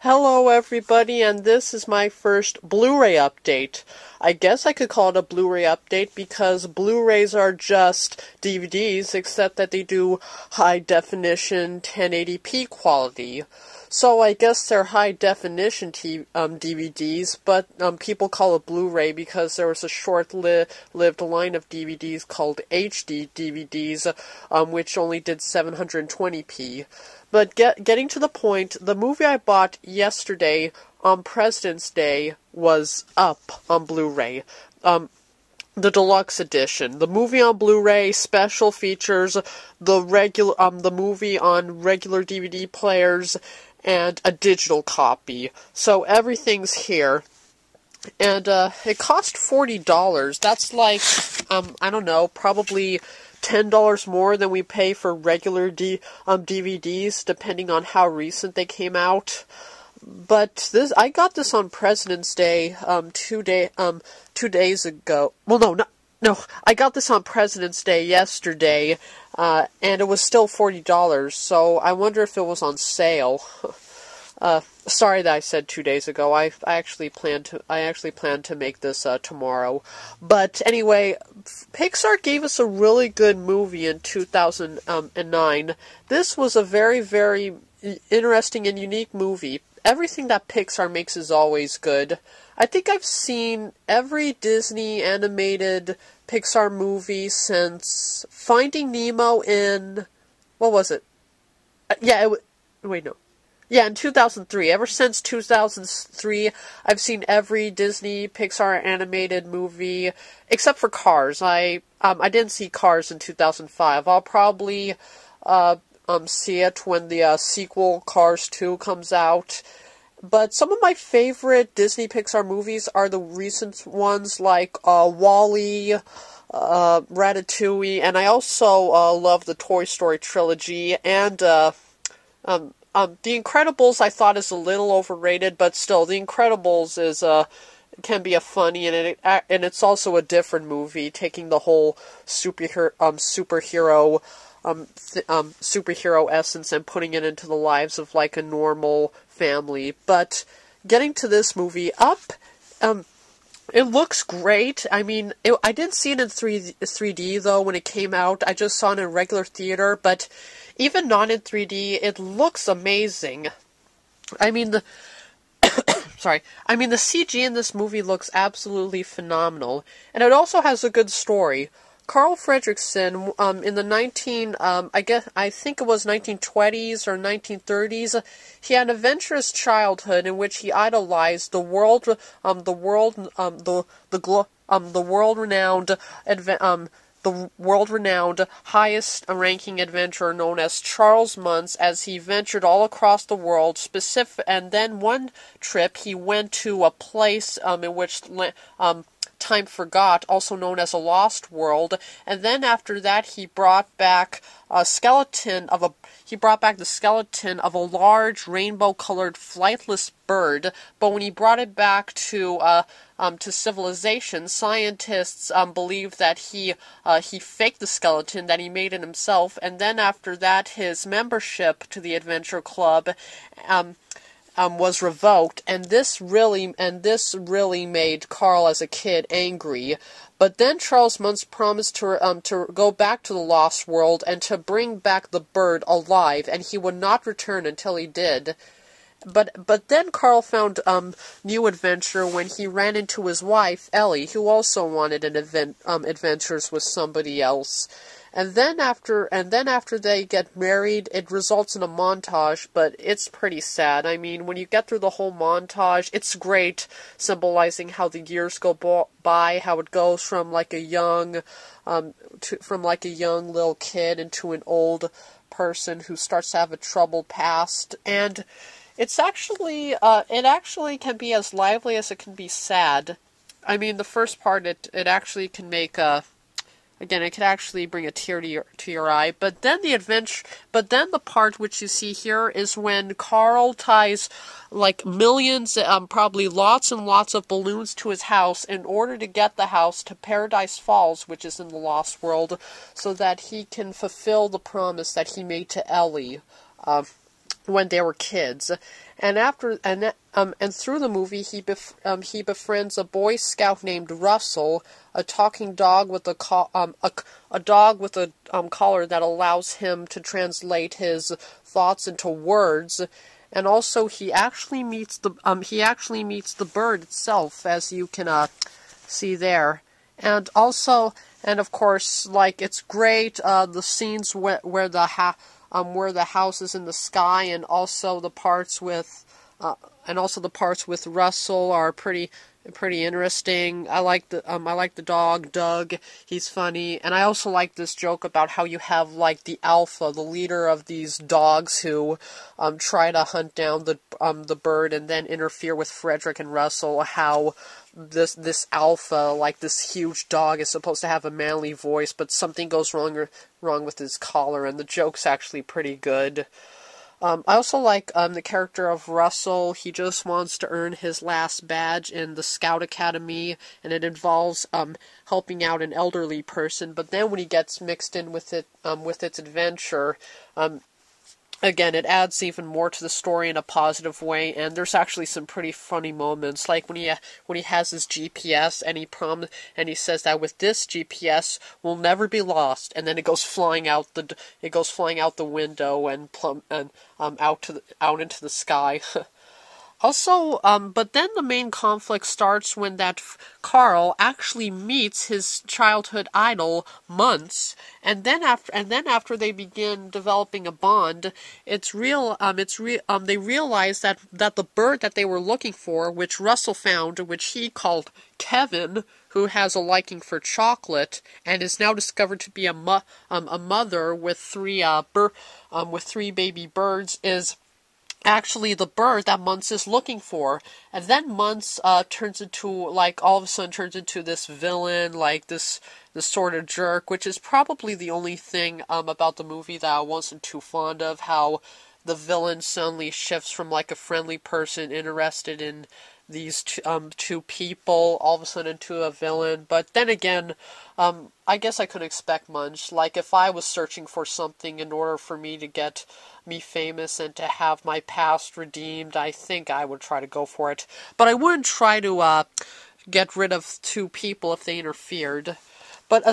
Hello everybody, and this is my first Blu-ray update. I guess I could call it a Blu-ray update because Blu-rays are just DVDs, except that they do high-definition 1080p quality. So I guess they're high-definition DVDs, but people call it Blu-ray because there was a short-lived line of DVDs called HD DVDs, which only did 720p. But getting to the point, the movie I bought yesterday on President's Day was up on Blu-ray. The deluxe edition. The movie on Blu-ray, special features, the movie on regular DVD players, and a digital copy. So everything's here. And it cost $40. That's like, I don't know, probably $10 more than we pay for regular DVDs, depending on how recent they came out. But I got this on President's Day, 2 days ago. Well, no, I got this on President's Day yesterday, and it was still $40. So I wonder if it was on sale. Sorry that I said 2 days ago. I actually planned to make this tomorrow. But anyway, Pixar gave us a really good movie in 2009. This was a very, very interesting and unique movie. Everything that Pixar makes is always good. I think I've seen every Disney animated Pixar movie since Finding Nemo in... what was it? Yeah, in 2003. Ever since 2003, I've seen every Disney Pixar animated movie except for Cars. I didn't see Cars in 2005. I'll probably see it when the sequel Cars 2 comes out. But some of my favorite Disney Pixar movies are the recent ones like WALL-E, Ratatouille, and I also love the Toy Story trilogy and The Incredibles I thought is a little overrated, but still, The Incredibles is can be a funny, and it's also a different movie, taking the whole superhero essence and putting it into the lives of like a normal family. But getting to this movie, it looks great. I mean, I didn't see it in 3D though when it came out. I just saw it in regular theater, but even not in 3D, it looks amazing. I mean, the CG in this movie looks absolutely phenomenal, and it also has a good story. Carl Fredricksen, in the I think it was 1920s or 1930s, he had an adventurous childhood in which he idolized the world-renowned highest-ranking adventurer known as Charles Muntz, as he ventured all across the world. And then one trip he went to a place in which time forgot, also known as a lost world, and then after that he brought back the skeleton of a large rainbow-colored flightless bird. But when he brought it back to civilization, scientists believed that he faked the skeleton, that he made it himself, and then after that his membership to the Adventure Club was revoked, and this really made Carl as a kid angry. But then Charles Muntz promised to go back to the Lost World and to bring back the bird alive, and he would not return until he did. But then Carl found new adventure when he ran into his wife Ellie, who also wanted adventures with somebody else. And then after they get married, it results in a montage, but it's pretty sad. I mean, when you get through the whole montage, it's great, symbolizing how the years go by, how it goes from like a young little kid into an old person who starts to have a troubled past, and it actually can be as lively as it can be sad. I mean, the first part, it actually can make again, it could actually bring a tear to your eye. But then the part which you see here is when Carl ties like millions, probably lots and lots of balloons to his house in order to get the house to Paradise Falls, which is in the Lost World, so that he can fulfill the promise that he made to Ellie when they were kids. And through the movie, he befriends a Boy Scout named Russell, a talking dog with a dog with a collar that allows him to translate his thoughts into words. And also, he actually meets the bird itself, as you can see there. And also, and of course, like, it's great, the scenes where the house is in the sky, and also the parts with Russell are pretty interesting. I like the dog, Doug. He's funny. And I also like this joke about how you have, like, the alpha, the leader of these dogs who try to hunt down the bird and then interfere with Frederick and Russell, how this alpha, like this huge dog, is supposed to have a manly voice, but something goes wrong with his collar, and the joke's actually pretty good. I also like the character of Russell. He just wants to earn his last badge in the Scout Academy, and it involves helping out an elderly person. But then when he gets mixed in with its adventure, again, it adds even more to the story in a positive way, and there's actually some pretty funny moments, like when he has his GPS and he says that with this GPS we'll never be lost, and then it goes flying out the window and out into the sky. Also, but then the main conflict starts when Carl actually meets his childhood idol, Muntz, and then after they begin developing a bond, they realize that the bird that they were looking for, which Russell found, which he called Kevin, who has a liking for chocolate, and is now discovered to be a mother with three baby birds, is actually the bird that Muntz is looking for. And then Muntz all of a sudden turns into this villain, like this sort of jerk, which is probably the only thing about the movie that I wasn't too fond of, how the villain suddenly shifts from, like, a friendly person interested in these two people all of a sudden to a villain. But then again, I guess I could expect much. Like, if I was searching for something in order for me to get me famous and to have my past redeemed, I think I would try to go for it. But I wouldn't try to get rid of two people if they interfered. But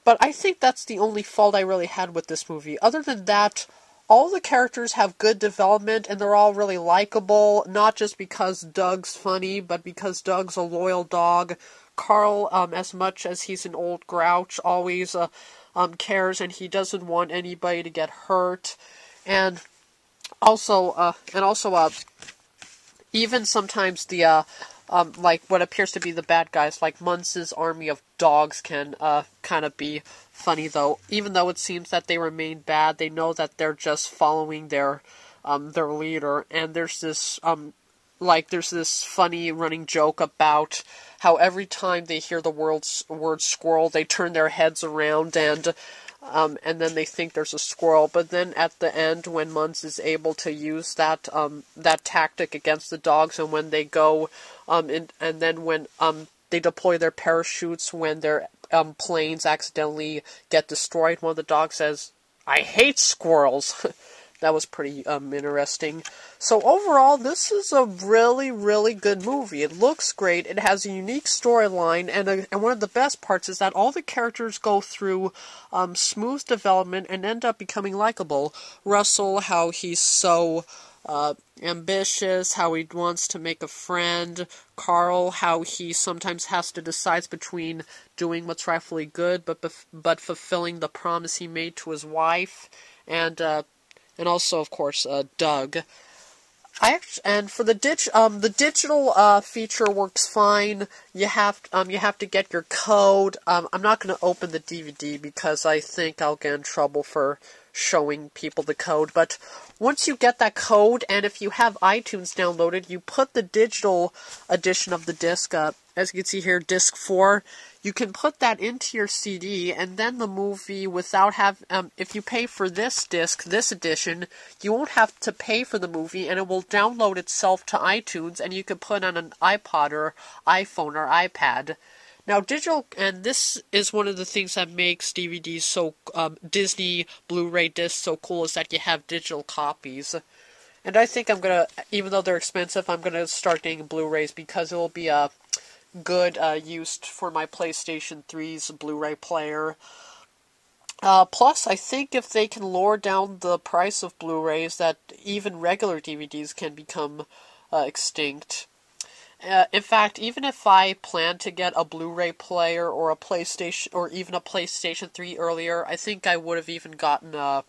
but I think that's the only fault I really had with this movie. Other than that, all the characters have good development, and they're all really likable, not just because Doug's funny, but because Doug's a loyal dog. Carl, as much as he's an old grouch, always cares, and he doesn't want anybody to get hurt. And also, even sometimes the like what appears to be the bad guys, like Muntz's army of dogs, can kind of be funny, though. Even though it seems that they remain bad, they know that they're just following their leader. And there's this funny running joke about how every time they hear the word squirrel, they turn their heads around and then they think there's a squirrel. But then at the end, when Muntz is able to use that tactic against the dogs, and when they go and then when they deploy their parachutes when their planes accidentally get destroyed, one of the dogs says, "I hate squirrels." That was pretty interesting. So overall, this is a really, really good movie. It looks great. It has a unique storyline, and one of the best parts is that all the characters go through smooth development and end up becoming likable. Russell, how he's so ambitious, how he wants to make a friend. Carl, how he sometimes has to decide between doing what's rightfully good, but fulfilling the promise he made to his wife, and also, of course, Doug. And for the digital feature works fine. You have to get your code. I'm not going to open the DVD because I think I'll get in trouble for showing people the code. But once you get that code, and if you have iTunes downloaded, you put the digital edition of the disc, as you can see here, disc 4. You can put that into your CD, and then the movie, if you pay for this disc, this edition, you won't have to pay for the movie, and it will download itself to iTunes, and you can put on an iPod or iPhone or iPad. Now, and this is one of the things that makes DVDs Disney Blu-ray discs so cool, is that you have digital copies. And I think I'm gonna, even though they're expensive, I'm gonna start getting Blu-rays because it will be a good used for my PlayStation 3's Blu-ray player. Plus, I think if they can lower down the price of Blu-rays, that even regular DVDs can become extinct. In fact, even if I plan to get a Blu-ray player or a PlayStation or even a PlayStation 3 earlier, I think I would have even gotten a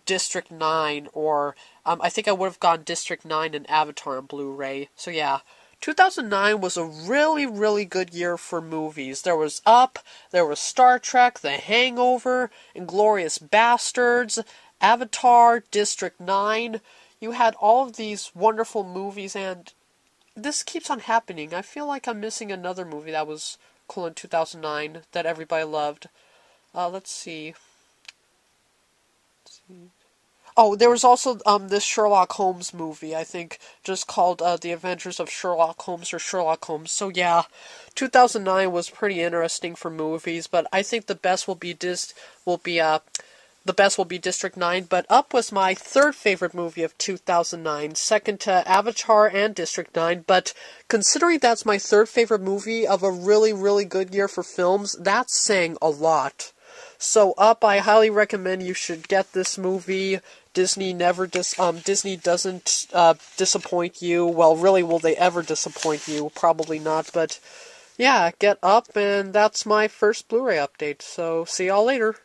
District 9 or I think I would have gotten District 9 and Avatar on Blu-ray. So yeah, 2009 was a really, really good year for movies. There was Up, there was Star Trek, The Hangover, Inglourious Bastards, Avatar, District 9. You had all of these wonderful movies, and this keeps on happening. I feel like I'm missing another movie that was cool in 2009 that everybody loved. Let's see. Oh, there was also this Sherlock Holmes movie, I think, just called The Adventures of Sherlock Holmes or Sherlock Holmes. So yeah, 2009 was pretty interesting for movies, but I think the best will be District 9, but Up was my third favorite movie of 2009, second to Avatar and District 9, but considering that's my third favorite movie of a really, really good year for films, that's saying a lot. So Up, I highly recommend you should get this movie. Disney Disney doesn't disappoint you. Well, really, will they ever disappoint you? Probably not, but yeah, get Up, and that's my first Blu-ray update. So see y'all later.